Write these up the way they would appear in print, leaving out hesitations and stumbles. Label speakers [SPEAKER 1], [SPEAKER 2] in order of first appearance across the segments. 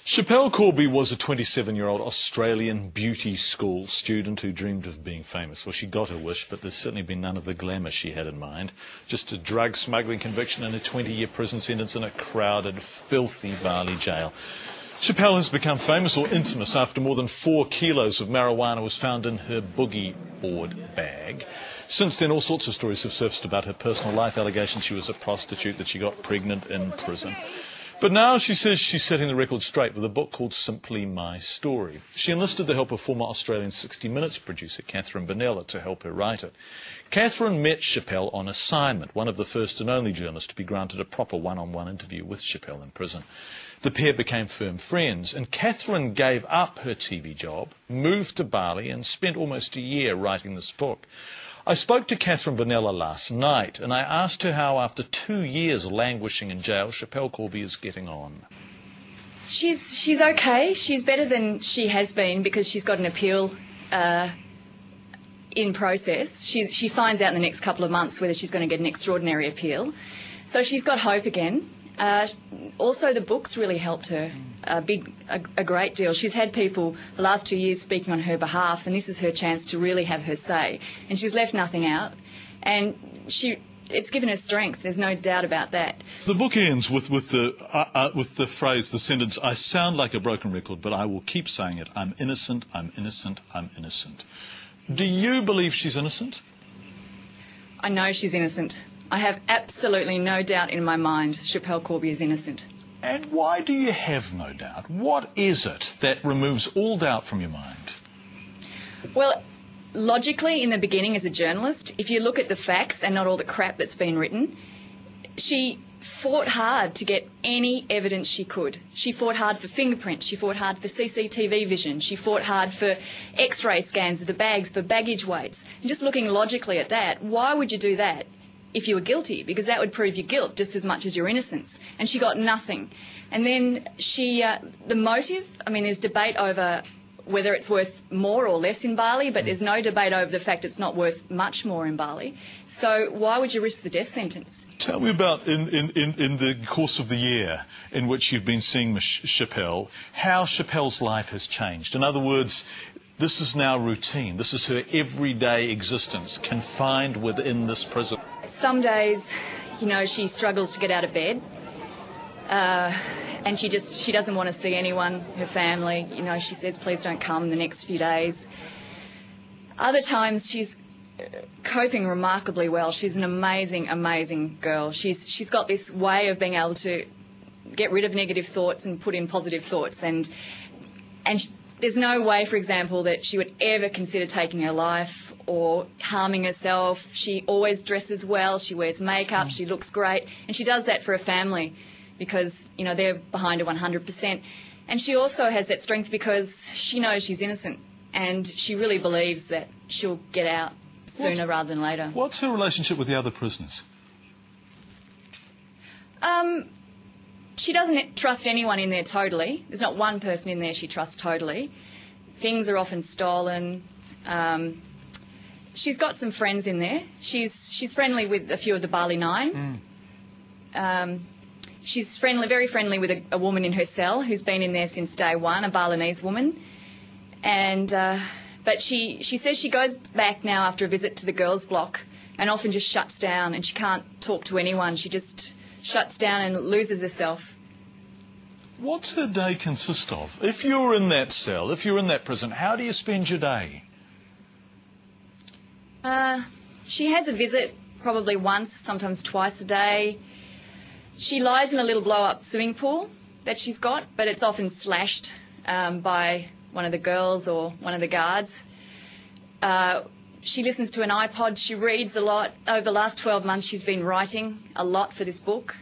[SPEAKER 1] Schapelle Corby was a 27-year-old Australian beauty school student who dreamed of being famous. Well, she got her wish, but there's certainly been none of the glamour she had in mind. Just a drug smuggling conviction and a 20-year prison sentence in a crowded, filthy Bali jail. Schapelle has become famous or infamous after more than 4 kilos of marijuana was found in her boogie board bag. Since then, all sorts of stories have surfaced about her personal life, allegations she was a prostitute, that she got pregnant in prison. But now she says she's setting the record straight with a book called Simply My Story. She enlisted the help of former Australian 60 Minutes producer Kathryn Bonella to help her write it. Kathryn met Schapelle on assignment, one of the first and only journalists to be granted a proper one-on-one interview with Schapelle in prison. The pair became firm friends, and Kathryn gave up her TV job, moved to Bali and spent almost a year writing this book. I spoke to Kathryn Bonella last night, and I asked her how, after 2 years languishing in jail, Schapelle Corby is getting on.
[SPEAKER 2] She's okay. She's better than she has been because she's got an appeal in process. She finds out in the next couple of months whether she's going to get an extraordinary appeal. So she's got hope again. Also, the book's really helped her a great deal. She's had people the last 2 years speaking on her behalf, and this is her chance to really have her say. And she's left nothing out, and it's given her strength. There's no doubt about that.
[SPEAKER 1] The book ends with the phrase, the sentence, "I sound like a broken record, but I will keep saying it. I'm innocent, I'm innocent, I'm innocent." Do you believe she's innocent?
[SPEAKER 2] I know she's innocent. I have absolutely no doubt in my mind Schapelle Corby is innocent.
[SPEAKER 1] And why do you have no doubt? What is it that removes all doubt from your mind?
[SPEAKER 2] Well, logically, in the beginning as a journalist, if you look at the facts and not all the crap that's been written, she fought hard to get any evidence she could. She fought hard for fingerprints, she fought hard for CCTV vision, she fought hard for X-ray scans of the bags, for baggage weights. And just looking logically at that, why would you do that if you were guilty? Because that would prove your guilt just as much as your innocence. And she got nothing. And then the motive, I mean, there's debate over whether it's worth more or less in Bali, but there's no debate over the fact it's not worth much more in Bali. So why would you risk the death sentence?
[SPEAKER 1] Tell me about, in the course of the year in which you've been seeing Schapelle, how Schapelle's life has changed. In other words, this is now routine. This is her everyday existence, confined within this prison.
[SPEAKER 2] Some days, you know, she struggles to get out of bed, and she doesn't want to see anyone, her family. You know, she says, please don't come the next few days. Other times, she's coping remarkably well. She's an amazing, amazing girl. She's got this way of being able to get rid of negative thoughts and put in positive thoughts, and there's no way, for example, that she would ever consider taking her life or harming herself. She always dresses well, she wears makeup, she looks great, and she does that for her family because, you know, they're behind her 100%. And she also has that strength because she knows she's innocent, and she really believes that she'll get out sooner rather than later.
[SPEAKER 1] What's her relationship with the other prisoners?
[SPEAKER 2] She doesn't trust anyone in there totally. There's not one person in there she trusts totally. Things are often stolen. She's got some friends in there. She's friendly with a few of the Bali Nine. She's very friendly with a woman in her cell who's been in there since day one, a Balinese woman. And but she says she goes back now after a visit to the girls' block and often just shuts down, and she can't talk to anyone. She just shuts down and loses herself.
[SPEAKER 1] What's her day consist of? If you're in that cell, if you're in that prison, how do you spend your day?
[SPEAKER 2] She has a visit probably once, sometimes twice a day. She lies in a little blow-up swimming pool that she's got, but it's often slashed by one of the girls or one of the guards. She listens to an iPod. She reads a lot. Over the last 12 months, she's been writing a lot for this book.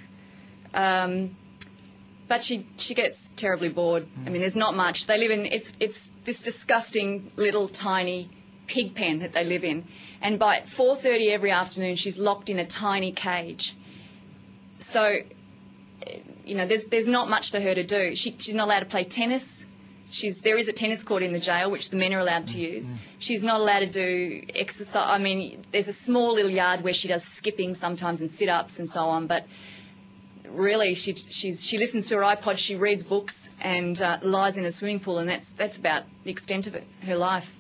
[SPEAKER 2] But she gets terribly bored. I mean, there's not much. They live in, it's this disgusting little tiny pig pen that they live in. And by 4:30 every afternoon, she's locked in a tiny cage. So, you know, there's not much for her to do. She's not allowed to play tennis. There is a tennis court in the jail, which the men are allowed to use. She's not allowed to do exercise. I mean, there's a small little yard where she does skipping sometimes and sit-ups and so on, but really, she listens to her iPod, she reads books, and lies in a swimming pool, and that's about the extent of it, her life.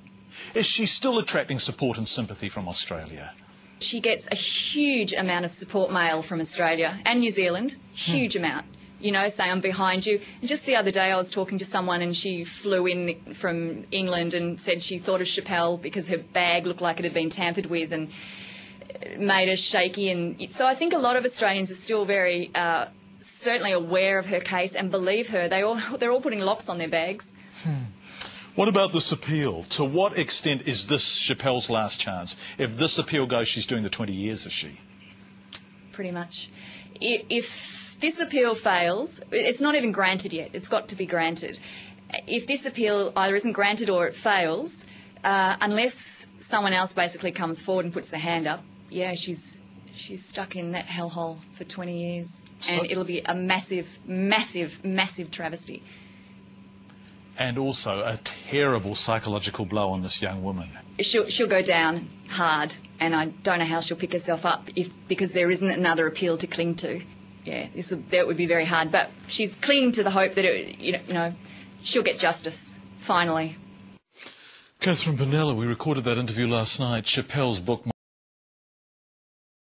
[SPEAKER 1] Is she still attracting support and sympathy from Australia?
[SPEAKER 2] She gets a huge amount of support mail from Australia and New Zealand, huge amount. You know, say I'm behind you. And just the other day I was talking to someone and she flew in from England and said she thought of Chappelle because her bag looked like it had been tampered with and made her shaky. And so I think a lot of Australians are still very certainly aware of her case and believe her. They're all putting locks on their bags.
[SPEAKER 1] What about this appeal? To what extent is this Chappelle's last chance? If this appeal goes, she's doing the 20 years, is she?
[SPEAKER 2] Pretty much. If this appeal fails, it's not even granted yet. It's got to be granted. If this appeal either isn't granted or it fails, unless someone else basically comes forward and puts their hand up, yeah, she's stuck in that hellhole for 20 years. And it'll be a massive, massive, massive travesty.
[SPEAKER 1] And also a terrible psychological blow on this young woman.
[SPEAKER 2] She'll go down hard, and I don't know how she'll pick herself up because there isn't another appeal to cling to. Yeah, that would be very hard. But she's clinging to the hope that she'll get justice finally.
[SPEAKER 1] Kathryn Bonella, we recorded that interview last night. Chappelle's book.